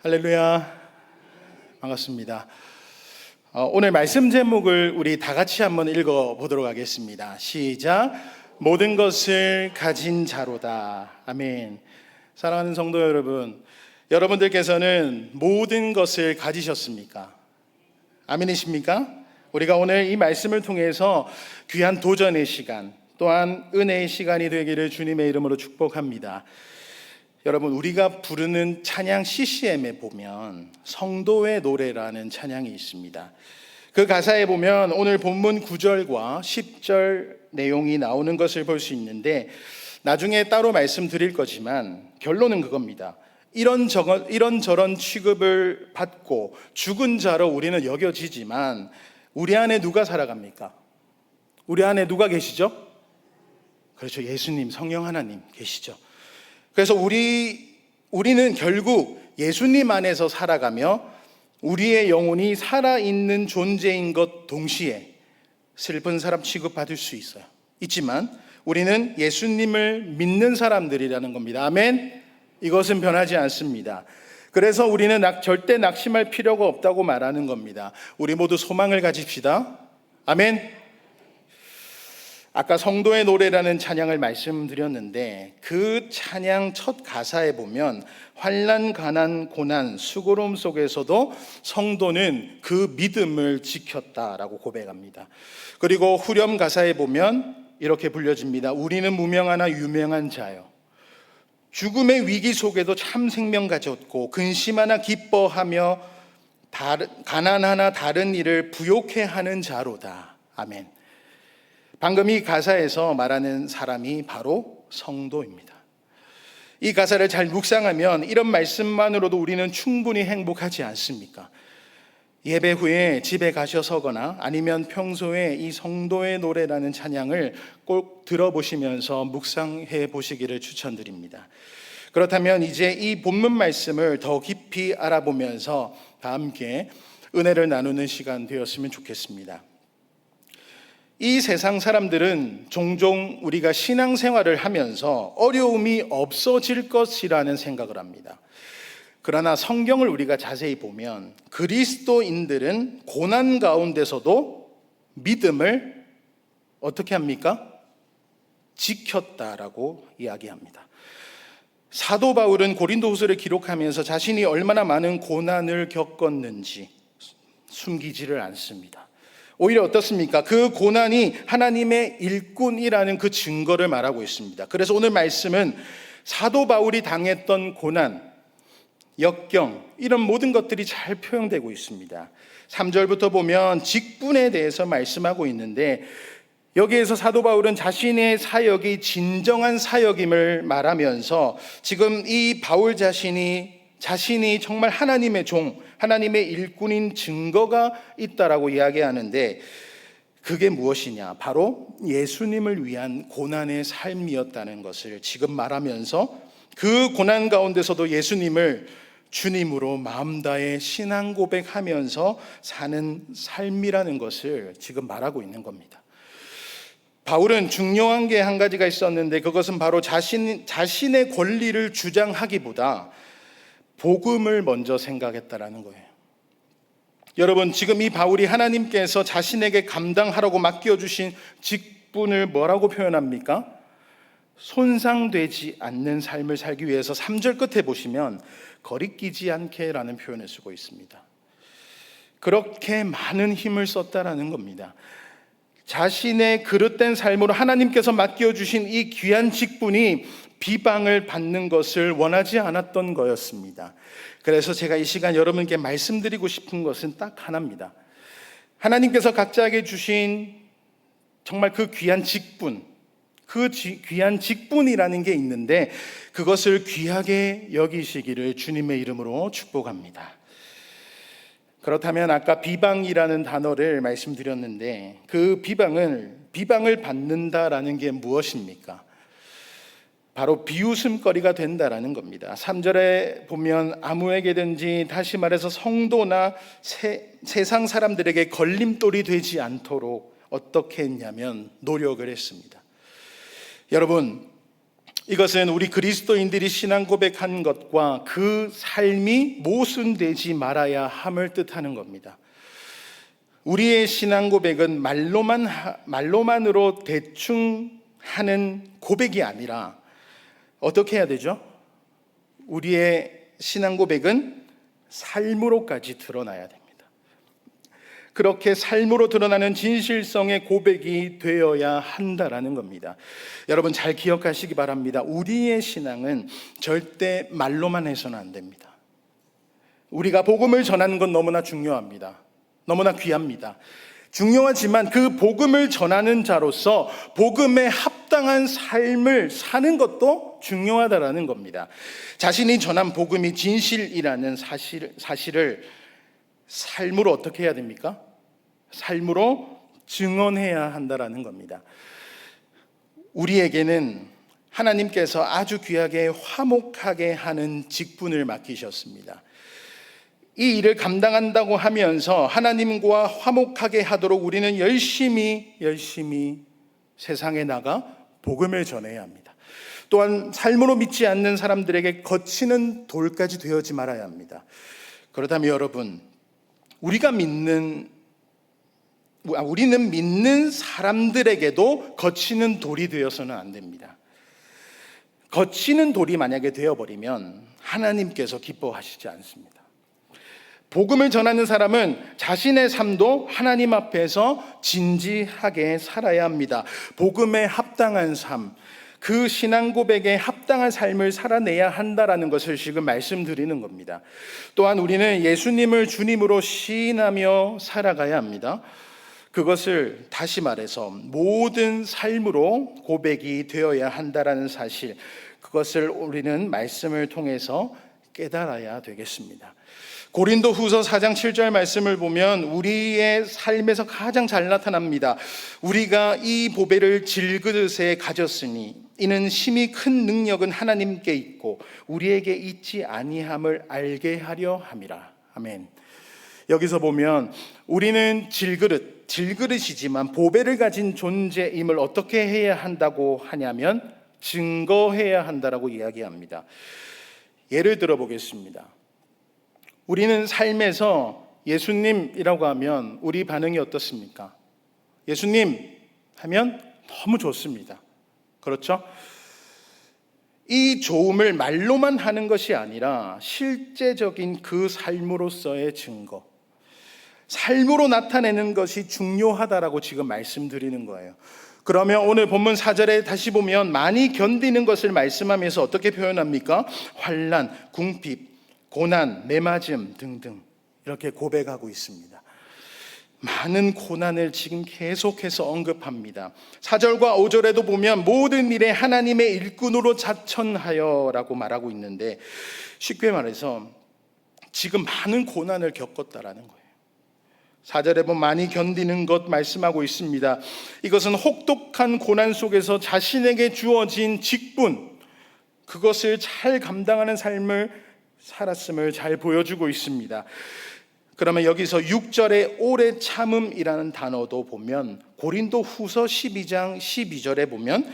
할렐루야. 반갑습니다. 오늘 말씀 제목을 우리 다 같이 한번 읽어보도록 하겠습니다. 시작. 모든 것을 가진 자로다. 아멘. 사랑하는 성도 여러분, 여러분들께서는 모든 것을 가지셨습니까? 아멘이십니까? 우리가 오늘 이 말씀을 통해서 귀한 도전의 시간, 또한 은혜의 시간이 되기를 주님의 이름으로 축복합니다. 여러분, 우리가 부르는 찬양 CCM에 보면 성도의 노래라는 찬양이 있습니다. 그 가사에 보면 오늘 본문 9절과 10절 내용이 나오는 것을 볼 수 있는데, 나중에 따로 말씀드릴 거지만 결론은 그겁니다. 이런저런 취급을 받고 죽은 자로 우리는 여겨지지만 우리 안에 누가 살아갑니까? 우리 안에 누가 계시죠? 그렇죠. 예수님, 성령 하나님 계시죠. 그래서 우리는 결국 예수님 안에서 살아가며 우리의 영혼이 살아있는 존재인 것 동시에 슬픈 사람 취급받을 수 있어요. 있지만 우리는 예수님을 믿는 사람들이라는 겁니다. 아멘. 이것은 변하지 않습니다. 그래서 우리는 절대 낙심할 필요가 없다고 말하는 겁니다. 우리 모두 소망을 가집시다. 아멘. 아까 성도의 노래라는 찬양을 말씀드렸는데, 그 찬양 첫 가사에 보면 환난, 가난, 고난, 수고로움 속에서도 성도는 그 믿음을 지켰다라고 고백합니다. 그리고 후렴 가사에 보면 이렇게 불려집니다. 우리는 무명하나 유명한 자요, 죽음의 위기 속에도 참 생명 가졌고 근심하나 기뻐하며 가난하나 다른 일을 부욕해 하는 자로다. 아멘. 방금 이 가사에서 말하는 사람이 바로 성도입니다. 이 가사를 잘 묵상하면 이런 말씀만으로도 우리는 충분히 행복하지 않습니까? 예배 후에 집에 가셔서거나 아니면 평소에 이 성도의 노래라는 찬양을 꼭 들어보시면서 묵상해 보시기를 추천드립니다. 그렇다면 이제 이 본문 말씀을 더 깊이 알아보면서 다 함께 은혜를 나누는 시간 되었으면 좋겠습니다. 이 세상 사람들은 종종 우리가 신앙생활을 하면서 어려움이 없어질 것이라는 생각을 합니다. 그러나 성경을 우리가 자세히 보면 그리스도인들은 고난 가운데서도 믿음을 어떻게 합니까? 지켰다라고 이야기합니다. 사도 바울은 고린도후서를 기록하면서 자신이 얼마나 많은 고난을 겪었는지 숨기지를 않습니다. 오히려 어떻습니까? 그 고난이 하나님의 일꾼이라는 그 증거를 말하고 있습니다. 그래서 오늘 말씀은 사도 바울이 당했던 고난, 역경, 이런 모든 것들이 잘 표현되고 있습니다. 3절부터 보면 직분에 대해서 말씀하고 있는데, 여기에서 사도 바울은 자신의 사역이 진정한 사역임을 말하면서 지금 이 바울 자신이 정말 하나님의 종, 하나님의 일꾼인 증거가 있다라고 이야기하는데, 그게 무엇이냐? 바로 예수님을 위한 고난의 삶이었다는 것을 지금 말하면서 그 고난 가운데서도 예수님을 주님으로 마음 다해 신앙 고백하면서 사는 삶이라는 것을 지금 말하고 있는 겁니다. 바울은 중요한 게 한 가지가 있었는데, 그것은 바로 자신의 권리를 주장하기보다 복음을 먼저 생각했다라는 거예요. 여러분, 지금 이 바울이 하나님께서 자신에게 감당하라고 맡겨주신 직분을 뭐라고 표현합니까? 손상되지 않는 삶을 살기 위해서 3절 끝에 보시면 거리끼지 않게라는 표현을 쓰고 있습니다. 그렇게 많은 힘을 썼다라는 겁니다. 자신의 그릇된 삶으로 하나님께서 맡겨주신 이 귀한 직분이 비방을 받는 것을 원하지 않았던 거였습니다. 그래서 제가 이 시간 여러분께 말씀드리고 싶은 것은 딱 하나입니다. 하나님께서 각자에게 주신 정말 그 귀한 직분, 귀한 직분이라는 게 있는데, 그것을 귀하게 여기시기를 주님의 이름으로 축복합니다. 그렇다면 아까 비방이라는 단어를 말씀드렸는데, 그 비방을 받는다라는 게 무엇입니까? 바로 비웃음거리가 된다라는 겁니다. 3절에 보면 아무에게든지, 다시 말해서 성도나 세상 사람들에게 걸림돌이 되지 않도록 어떻게 했냐면 노력을 했습니다. 여러분, 이것은 우리 그리스도인들이 신앙 고백한 것과 그 삶이 모순되지 말아야 함을 뜻하는 겁니다. 우리의 신앙 고백은 말로만으로 대충 하는 고백이 아니라 어떻게 해야 되죠? 우리의 신앙 고백은 삶으로까지 드러나야 됩니다. 그렇게 삶으로 드러나는 진실성의 고백이 되어야 한다라는 겁니다. 여러분 잘 기억하시기 바랍니다. 우리의 신앙은 절대 말로만 해서는 안 됩니다. 우리가 복음을 전하는 건 너무나 중요합니다. 너무나 귀합니다. 중요하지만 그 복음을 전하는 자로서 복음에 합당한 삶을 사는 것도 중요하다라는 겁니다. 자신이 전한 복음이 진실이라는 사실을 삶으로 어떻게 해야 됩니까? 삶으로 증언해야 한다라는 겁니다. 우리에게는 하나님께서 아주 귀하게 화목하게 하는 직분을 맡기셨습니다. 이 일을 감당한다고 하면서 하나님과 화목하게 하도록 우리는 열심히 세상에 나가 복음을 전해야 합니다. 또한 삶으로 믿지 않는 사람들에게 거치는 돌까지 되어지 말아야 합니다. 그렇다면 여러분, 우리는 믿는 사람들에게도 거치는 돌이 되어서는 안 됩니다. 거치는 돌이 만약에 되어버리면 하나님께서 기뻐하시지 않습니다. 복음을 전하는 사람은 자신의 삶도 하나님 앞에서 진지하게 살아야 합니다. 복음에 합당한 삶, 그 신앙 고백에 합당한 삶을 살아내야 한다라는 것을 지금 말씀드리는 겁니다. 또한 우리는 예수님을 주님으로 시인하며 살아가야 합니다. 그것을 다시 말해서 모든 삶으로 고백이 되어야 한다라는 사실, 그것을 우리는 말씀을 통해서 깨달아야 되겠습니다. 고린도 후서 4장 7절 말씀을 보면 우리의 삶에서 가장 잘 나타납니다. 우리가 이 보배를 질그릇에 가졌으니 이는 심히 큰 능력은 하나님께 있고 우리에게 있지 아니함을 알게 하려 함이라. 아멘. 여기서 보면 우리는 질그릇이지만 보배를 가진 존재임을 어떻게 해야 한다고 하냐면 증거해야 한다라고 이야기합니다. 예를 들어 보겠습니다. 우리는 삶에서 예수님이라고 하면 우리 반응이 어떻습니까? 예수님 하면 너무 좋습니다. 그렇죠? 이 좋음을 말로만 하는 것이 아니라 실제적인 그 삶으로서의 증거, 삶으로 나타내는 것이 중요하다라고 지금 말씀드리는 거예요. 그러면 오늘 본문 4절에 다시 보면 많이 견디는 것을 말씀하면서 어떻게 표현합니까? 환난, 궁핍, 고난, 매맞음 등등 이렇게 고백하고 있습니다. 많은 고난을 지금 계속해서 언급합니다. 4절과 5절에도 보면 모든 일에 하나님의 일꾼으로 자천하여 라고 말하고 있는데, 쉽게 말해서 지금 많은 고난을 겪었다라는 거예요. 4절에 보면 많이 견디는 것 말씀하고 있습니다. 이것은 혹독한 고난 속에서 자신에게 주어진 직분, 그것을 잘 감당하는 삶을 살았음을 잘 보여주고 있습니다. 그러면 여기서 6절에 오래 참음이라는 단어도 보면 고린도 후서 12장 12절에 보면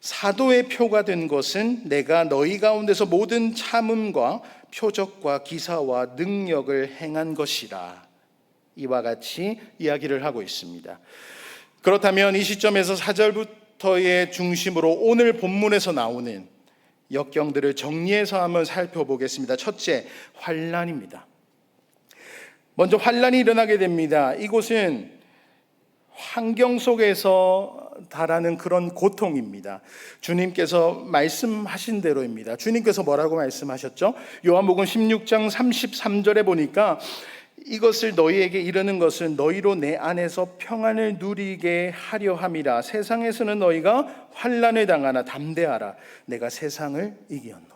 사도의 표가 된 것은 내가 너희 가운데서 모든 참음과 표적과 기사와 능력을 행한 것이라, 이와 같이 이야기를 하고 있습니다. 그렇다면 이 시점에서 4절부터의 중심으로 오늘 본문에서 나오는 역경들을 정리해서 한번 살펴보겠습니다. 첫째, 환난입니다. 먼저 환난이 일어나게 됩니다. 이곳은 환경 속에서 달하는 그런 고통입니다. 주님께서 말씀하신 대로입니다. 주님께서 뭐라고 말씀하셨죠? 요한복음 16장 33절에 보니까 이것을 너희에게 이르는 것은 너희로 내 안에서 평안을 누리게 하려 함이라. 세상에서는 너희가 환난을 당하나 담대하라. 내가 세상을 이기었노라.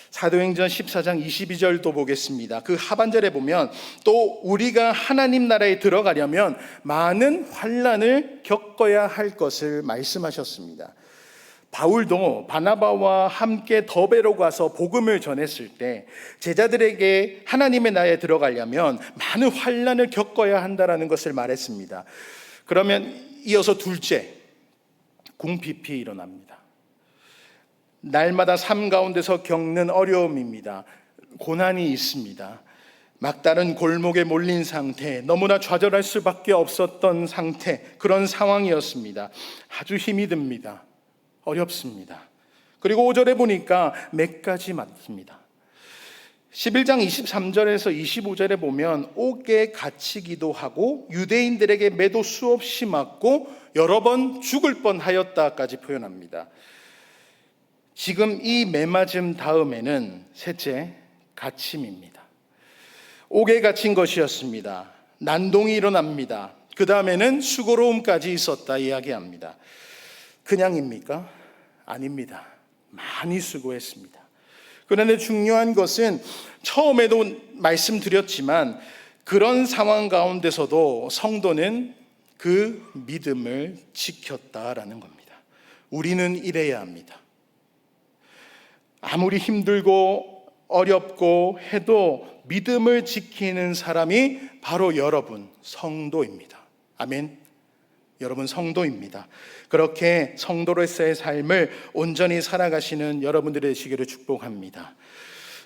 사도행전 14장 22절도 보겠습니다. 그 하반절에 보면 또 우리가 하나님 나라에 들어가려면 많은 환난을 겪어야 할 것을 말씀하셨습니다. 바울도 바나바와 함께 더베로 가서 복음을 전했을 때 제자들에게 하나님의 나라에 들어가려면 많은 환난을 겪어야 한다라는 것을 말했습니다. 그러면 이어서 둘째, 궁핍이 일어납니다. 날마다 삶 가운데서 겪는 어려움입니다. 고난이 있습니다. 막다른 골목에 몰린 상태, 너무나 좌절할 수밖에 없었던 상태, 그런 상황이었습니다. 아주 힘이 듭니다. 어렵습니다. 그리고 5절에 보니까 몇 가지 맞습니다. 11장 23절에서 25절에 보면 옥에 갇히기도 하고 유대인들에게 매도 수없이 맞고 여러 번 죽을 뻔하였다까지 표현합니다. 지금 이 매맞음 다음에는 셋째, 갇힘입니다. 옥에 갇힌 것이었습니다. 난동이 일어납니다. 그 다음에는 수고로움까지 있었다 이야기합니다. 그냥입니까? 아닙니다. 많이 수고했습니다. 그런데 중요한 것은 처음에도 말씀드렸지만 그런 상황 가운데서도 성도는 그 믿음을 지켰다라는 겁니다. 우리는 이래야 합니다. 아무리 힘들고 어렵고 해도 믿음을 지키는 사람이 바로 여러분 성도입니다. 아멘. 여러분 성도입니다. 그렇게 성도로서의 삶을 온전히 살아가시는 여러분들이 되시기를 축복합니다.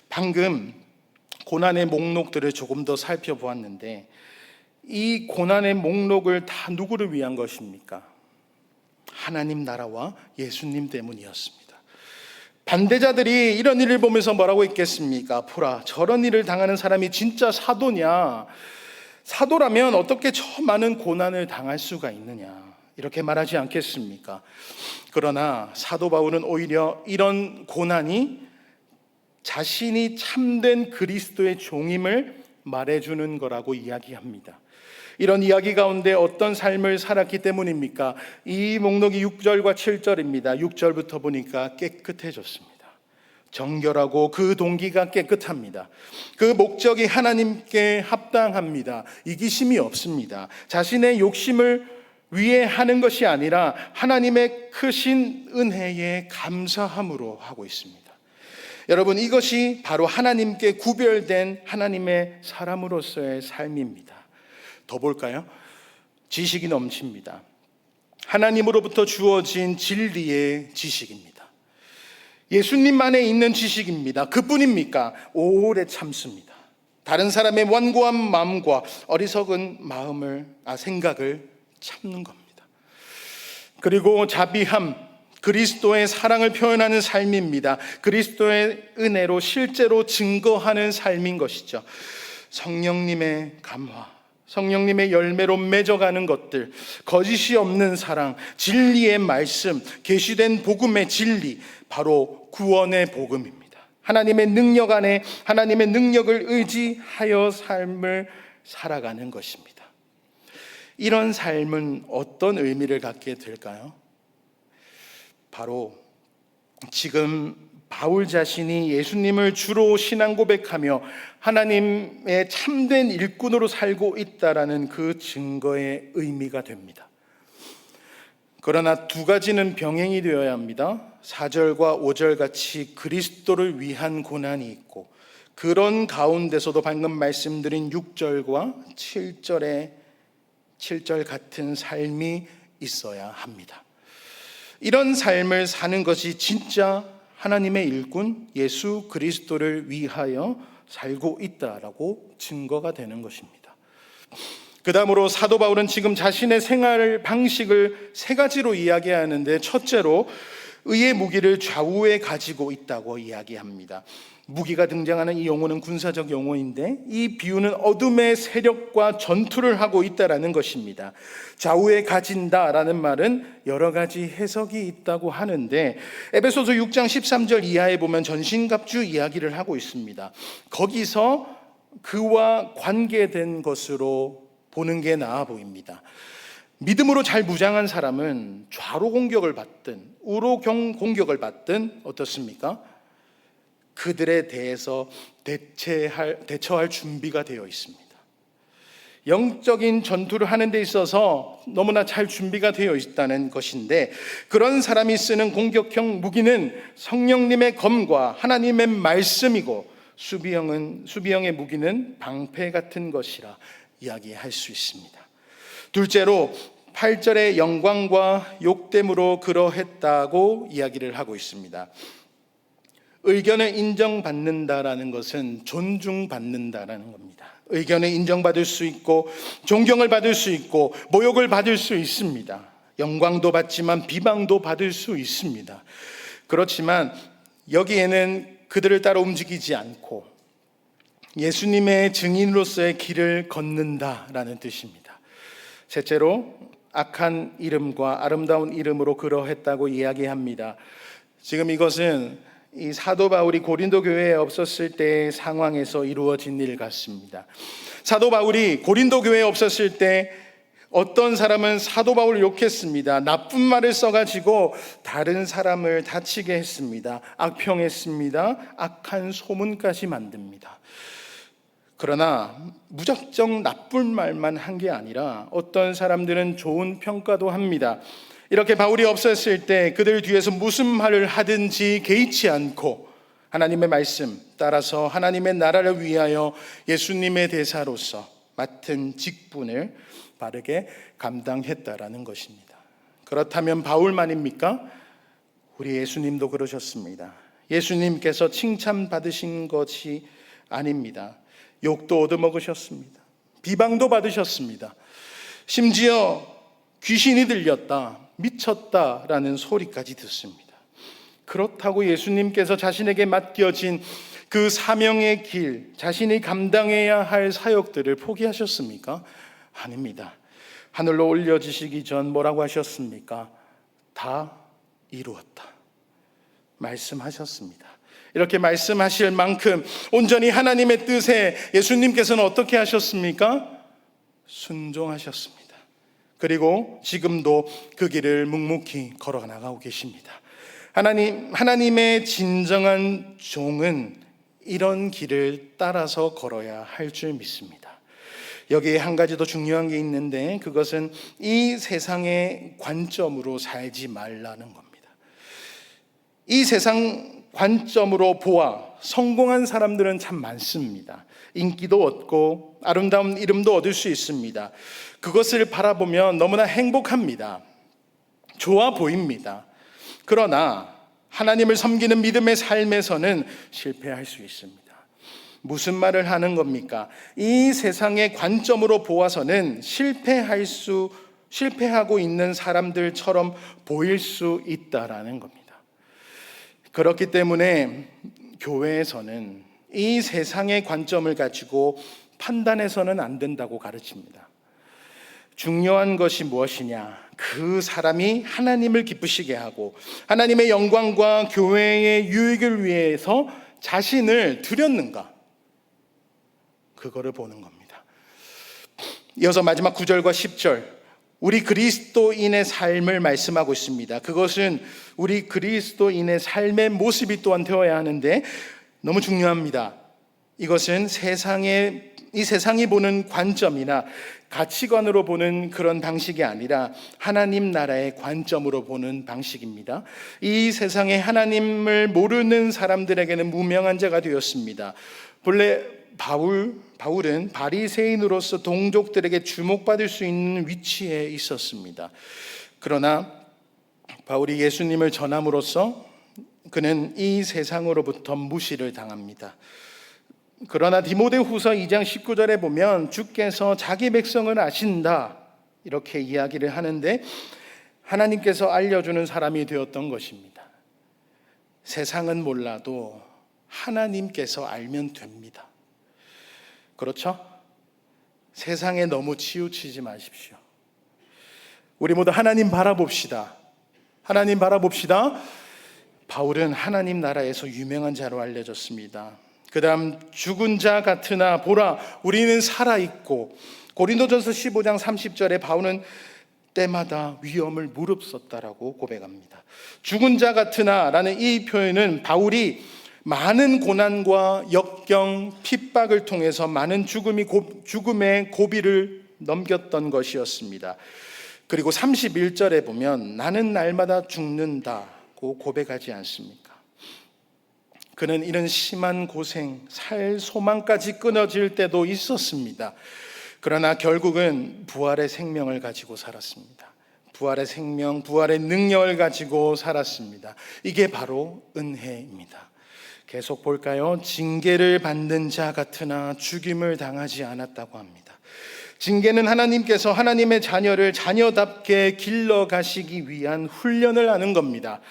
방금 고난의 목록들을 조금 더 살펴보았는데 이 고난의 목록을 다 누구를 위한 것입니까? 하나님 나라와 예수님 때문이었습니다. 반대자들이 이런 일을 보면서 뭐라고 했겠습니까? 보라, 저런 일을 당하는 사람이 진짜 사도냐? 사도라면 어떻게 저 많은 고난을 당할 수가 있느냐? 이렇게 말하지 않겠습니까? 그러나 사도 바울은 오히려 이런 고난이 자신이 참된 그리스도의 종임을 말해주는 거라고 이야기합니다. 이런 이야기 가운데 어떤 삶을 살았기 때문입니까? 이 목록이 6절과 7절입니다. 6절부터 보니까 깨끗해졌습니다. 정결하고 그 동기가 깨끗합니다. 그 목적이 하나님께 합당합니다. 이기심이 없습니다. 자신의 욕심을 위해 하는 것이 아니라 하나님의 크신 은혜에 감사함으로 하고 있습니다. 여러분, 이것이 바로 하나님께 구별된 하나님의 사람으로서의 삶입니다. 더 볼까요? 지식이 넘칩니다. 하나님으로부터 주어진 진리의 지식입니다. 예수님 안에 있는 지식입니다. 그뿐입니까? 오래 참습니다. 다른 사람의 완고한 마음과 어리석은 생각을 참는 겁니다. 그리고 자비함, 그리스도의 사랑을 표현하는 삶입니다. 그리스도의 은혜로 실제로 증거하는 삶인 것이죠. 성령님의 감화, 성령님의 열매로 맺어가는 것들, 거짓이 없는 사랑, 진리의 말씀, 계시된 복음의 진리, 바로 구원의 복음입니다. 하나님의 능력 안에 하나님의 능력을 의지하여 삶을 살아가는 것입니다. 이런 삶은 어떤 의미를 갖게 될까요? 바로 지금 바울 자신이 예수님을 주로 신앙 고백하며 하나님의 참된 일꾼으로 살고 있다라는 그 증거의 의미가 됩니다. 그러나 두 가지는 병행이 되어야 합니다. 4절과 5절 같이 그리스도를 위한 고난이 있고, 그런 가운데서도 방금 말씀드린 6절과 7절 같은 삶이 있어야 합니다. 이런 삶을 사는 것이 진짜 하나님의 일꾼 예수 그리스도를 위하여 살고 있다라고 증거가 되는 것입니다. 그 다음으로 사도 바울은 지금 자신의 생활 방식을 세 가지로 이야기하는데, 첫째로 의의 무기를 좌우에 가지고 있다고 이야기합니다. 무기가 등장하는 이 용어는 군사적 용어인데 이 비유는 어둠의 세력과 전투를 하고 있다라는 것입니다. 좌우에 가진다라는 말은 여러 가지 해석이 있다고 하는데, 에베소서 6장 13절 이하에 보면 전신갑주 이야기를 하고 있습니다. 거기서 그와 관계된 것으로 보는 게 나아 보입니다. 믿음으로 잘 무장한 사람은 좌로 공격을 받든 우로 공격을 받든 어떻습니까? 그들에 대해서 대처할 준비가 되어 있습니다. 영적인 전투를 하는 데 있어서 너무나 잘 준비가 되어 있다는 것인데, 그런 사람이 쓰는 공격형 무기는 성령님의 검과 하나님의 말씀이고, 수비형의 무기는 방패 같은 것이라 이야기할 수 있습니다. 둘째로 8절의 영광과 욕됨으로 그러했다고 이야기를 하고 있습니다. 의견을 인정받는다라는 것은 존중받는다라는 겁니다. 의견을 인정받을 수 있고 존경을 받을 수 있고 모욕을 받을 수 있습니다. 영광도 받지만 비방도 받을 수 있습니다. 그렇지만 여기에는 그들을 따라 움직이지 않고 예수님의 증인으로서의 길을 걷는다라는 뜻입니다. 셋째로 악한 이름과 아름다운 이름으로 그러했다고 이야기합니다. 지금 이것은 이 사도 바울이 고린도 교회에 없었을 때의 상황에서 이루어진 일 같습니다. 사도 바울이 고린도 교회에 없었을 때 어떤 사람은 사도 바울을 욕했습니다. 나쁜 말을 써가지고 다른 사람을 다치게 했습니다. 악평했습니다. 악한 소문까지 만듭니다. 그러나 무작정 나쁜 말만 한 게 아니라 어떤 사람들은 좋은 평가도 합니다. 이렇게 바울이 없었을 때 그들 뒤에서 무슨 말을 하든지 개의치 않고 하나님의 말씀 따라서 하나님의 나라를 위하여 예수님의 대사로서 맡은 직분을 바르게 감당했다라는 것입니다. 그렇다면 바울만입니까? 우리 예수님도 그러셨습니다. 예수님께서 칭찬받으신 것이 아닙니다. 욕도 얻어먹으셨습니다. 비방도 받으셨습니다. 심지어 귀신이 들렸다, 미쳤다라는 소리까지 듣습니다. 그렇다고 예수님께서 자신에게 맡겨진 그 사명의 길, 자신이 감당해야 할 사역들을 포기하셨습니까? 아닙니다. 하늘로 올려지시기 전 뭐라고 하셨습니까? 다 이루었다 말씀하셨습니다. 이렇게 말씀하실 만큼 온전히 하나님의 뜻에 예수님께서는 어떻게 하셨습니까? 순종하셨습니다. 그리고 지금도 그 길을 묵묵히 걸어나가고 계십니다. 하나님의 진정한 종은 이런 길을 따라서 걸어야 할 줄 믿습니다. 여기에 한 가지 더 중요한 게 있는데 그것은 이 세상의 관점으로 살지 말라는 겁니다. 이 세상 관점으로 보아 성공한 사람들은 참 많습니다. 인기도 얻고 아름다운 이름도 얻을 수 있습니다. 그것을 바라보면 너무나 행복합니다. 좋아 보입니다. 그러나 하나님을 섬기는 믿음의 삶에서는 실패할 수 있습니다. 무슨 말을 하는 겁니까? 이 세상의 관점으로 보아서는 실패하고 있는 사람들처럼 보일 수 있다라는 겁니다. 그렇기 때문에 교회에서는 이 세상의 관점을 가지고 판단해서는 안 된다고 가르칩니다. 중요한 것이 무엇이냐? 그 사람이 하나님을 기쁘시게 하고 하나님의 영광과 교회의 유익을 위해서 자신을 드렸는가? 그거를 보는 겁니다. 이어서 마지막 9절과 10절 우리 그리스도인의 삶을 말씀하고 있습니다. 그것은 우리 그리스도인의 삶의 모습이 또한 되어야 하는데 너무 중요합니다. 이것은 이 세상이 보는 관점이나 가치관으로 보는 그런 방식이 아니라 하나님 나라의 관점으로 보는 방식입니다. 이 세상에 하나님을 모르는 사람들에게는 무명한 자가 되었습니다. 본래 바울은 바리새인으로서 동족들에게 주목받을 수 있는 위치에 있었습니다. 그러나 바울이 예수님을 전함으로써 그는 이 세상으로부터 무시를 당합니다. 그러나 디모데후서 2장 19절에 보면 주께서 자기 백성을 아신다 이렇게 이야기를 하는데 하나님께서 알려주는 사람이 되었던 것입니다. 세상은 몰라도 하나님께서 알면 됩니다. 그렇죠? 세상에 너무 치우치지 마십시오. 우리 모두 하나님 바라봅시다. 하나님 바라봅시다. 바울은 하나님 나라에서 유명한 자로 알려졌습니다. 그 다음 죽은 자 같으나 보라 우리는 살아있고 고린도전서 15장 30절에 바울은 때마다 위험을 무릅썼다라고 고백합니다. 죽은 자 같으나 라는 이 표현은 바울이 많은 고난과 역경, 핍박을 통해서 많은 죽음의 고비를 넘겼던 것이었습니다. 그리고 31절에 보면 나는 날마다 죽는다고 고백하지 않습니까? 그는 이런 심한 고생, 살 소망까지 끊어질 때도 있었습니다. 그러나 결국은 부활의 생명을 가지고 살았습니다. 부활의 생명, 부활의 능력을 가지고 살았습니다. 이게 바로 은혜입니다. 계속 볼까요? 징계를 받는 자 같으나 죽임을 당하지 않았다고 합니다. 징계는 하나님께서 하나님의 자녀를 자녀답게 길러가시기 위한 훈련을 하는 겁니다.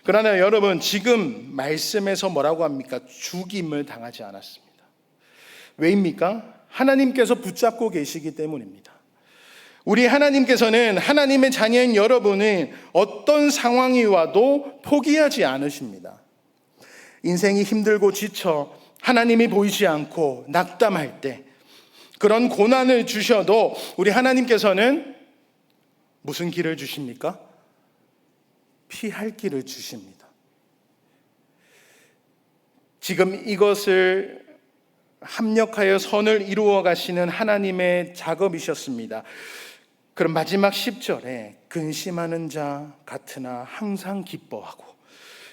그러나 여러분, 지금 말씀에서 뭐라고 합니까? 죽임을 당하지 않았습니다. 왜입니까? 하나님께서 붙잡고 계시기 때문입니다. 우리 하나님께서는 하나님의 자녀인 여러분은 어떤 상황이 와도 포기하지 않으십니다. 인생이 힘들고 지쳐 하나님이 보이지 않고 낙담할 때, 그런 고난을 주셔도 우리 하나님께서는 무슨 길을 주십니까? 피할 길을 주십니다. 지금 이것을 합력하여 선을 이루어 가시는 하나님의 작업이셨습니다. 그럼 마지막 10절에 근심하는 자 같으나 항상 기뻐하고,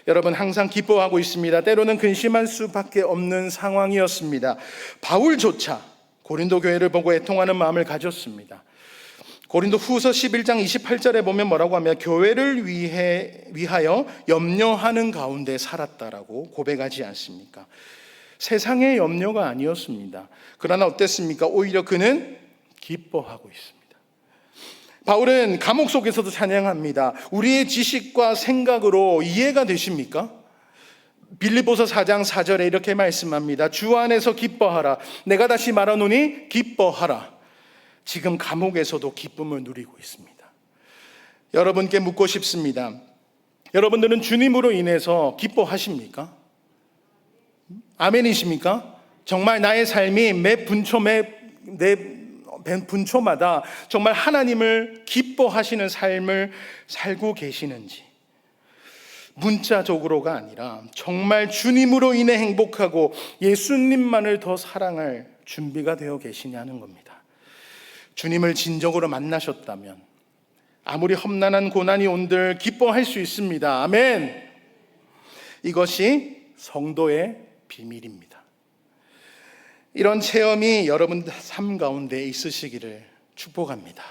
여러분 항상 기뻐하고 있습니다. 때로는 근심할 수밖에 없는 상황이었습니다. 바울조차 고린도 교회를 보고 애통하는 마음을 가졌습니다. 고린도 후서 11장 28절에 보면 뭐라고 하면 교회를 위하여 염려하는 가운데 살았다라고 고백하지 않습니까? 세상의 염려가 아니었습니다. 그러나 어땠습니까? 오히려 그는 기뻐하고 있습니다. 바울은 감옥 속에서도 찬양합니다. 우리의 지식과 생각으로 이해가 되십니까? 빌립보서 4장 4절에 이렇게 말씀합니다. 주 안에서 기뻐하라. 내가 다시 말하노니 기뻐하라. 지금 감옥에서도 기쁨을 누리고 있습니다. 여러분께 묻고 싶습니다. 여러분들은 주님으로 인해서 기뻐하십니까? 아멘이십니까? 정말 나의 삶이 매 분초마다 정말 하나님을 기뻐하시는 삶을 살고 계시는지, 문자적으로가 아니라 정말 주님으로 인해 행복하고 예수님만을 더 사랑할 준비가 되어 계시냐는 겁니다. 주님을 진정으로 만나셨다면 아무리 험난한 고난이 온들 기뻐할 수 있습니다. 아멘. 이것이 성도의 비밀입니다. 이런 체험이 여러분 삶 가운데 있으시기를 축복합니다.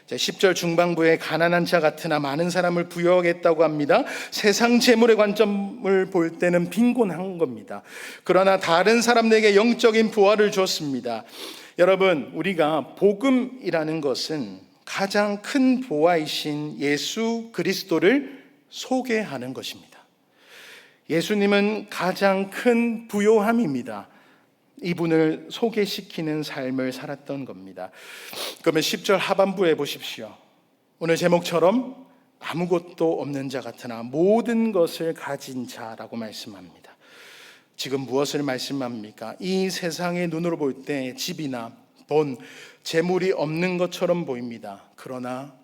10절 중반부에 가난한 자 같으나 많은 사람을 부여하겠다고 합니다. 세상 재물의 관점을 볼 때는 빈곤한 겁니다. 그러나 다른 사람들에게 영적인 부활을 줬습니다. 여러분, 우리가 복음이라는 것은 가장 큰 보화이신 예수 그리스도를 소개하는 것입니다. 예수님은 가장 큰 부요함입니다. 이분을 소개시키는 삶을 살았던 겁니다. 그러면 10절 하반부에 보십시오. 오늘 제목처럼 아무것도 없는 자 같으나 모든 것을 가진 자라고 말씀합니다. 지금 무엇을 말씀합니까? 이 세상의 눈으로 볼 때 집이나 돈, 재물이 없는 것처럼 보입니다. 그러나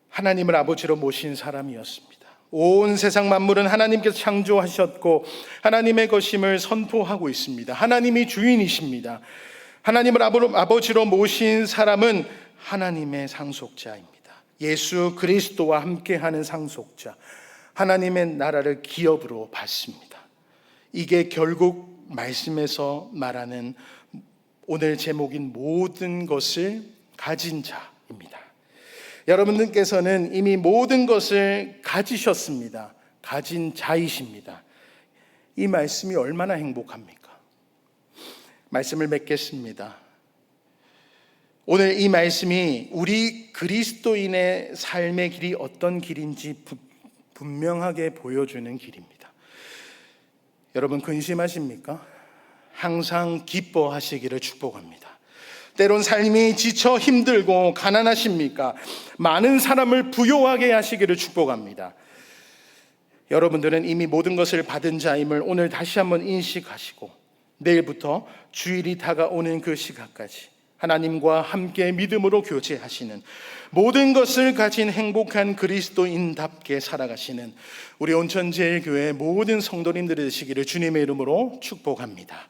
하나님을 아버지로 모신 사람이었습니다. 온 세상 만물은 하나님께서 창조하셨고 하나님의 것임을 선포하고 있습니다. 하나님이 주인이십니다. 하나님을 아버지로 모신 사람은 하나님의 상속자입니다. 예수 그리스도와 함께하는 상속자, 하나님의 나라를 기업으로 받습니다. 이게 결국 말씀에서 말하는 오늘 제목인 모든 것을 가진 자입니다. 여러분들께서는 이미 모든 것을 가지셨습니다. 가진 자이십니다. 이 말씀이 얼마나 행복합니까? 말씀을 맺겠습니다. 오늘 이 말씀이 우리 그리스도인의 삶의 길이 어떤 길인지 분명하게 보여주는 길입니다. 여러분 근심하십니까? 항상 기뻐하시기를 축복합니다. 때론 삶이 지쳐 힘들고 가난하십니까? 많은 사람을 부요하게 하시기를 축복합니다. 여러분들은 이미 모든 것을 받은 자임을 오늘 다시 한번 인식하시고 내일부터 주일이 다가오는 그 시각까지 하나님과 함께 믿음으로 교제하시는, 모든 것을 가진 행복한 그리스도인답게 살아가시는 우리 온천제일교회 모든 성도님들이 되시기를 주님의 이름으로 축복합니다.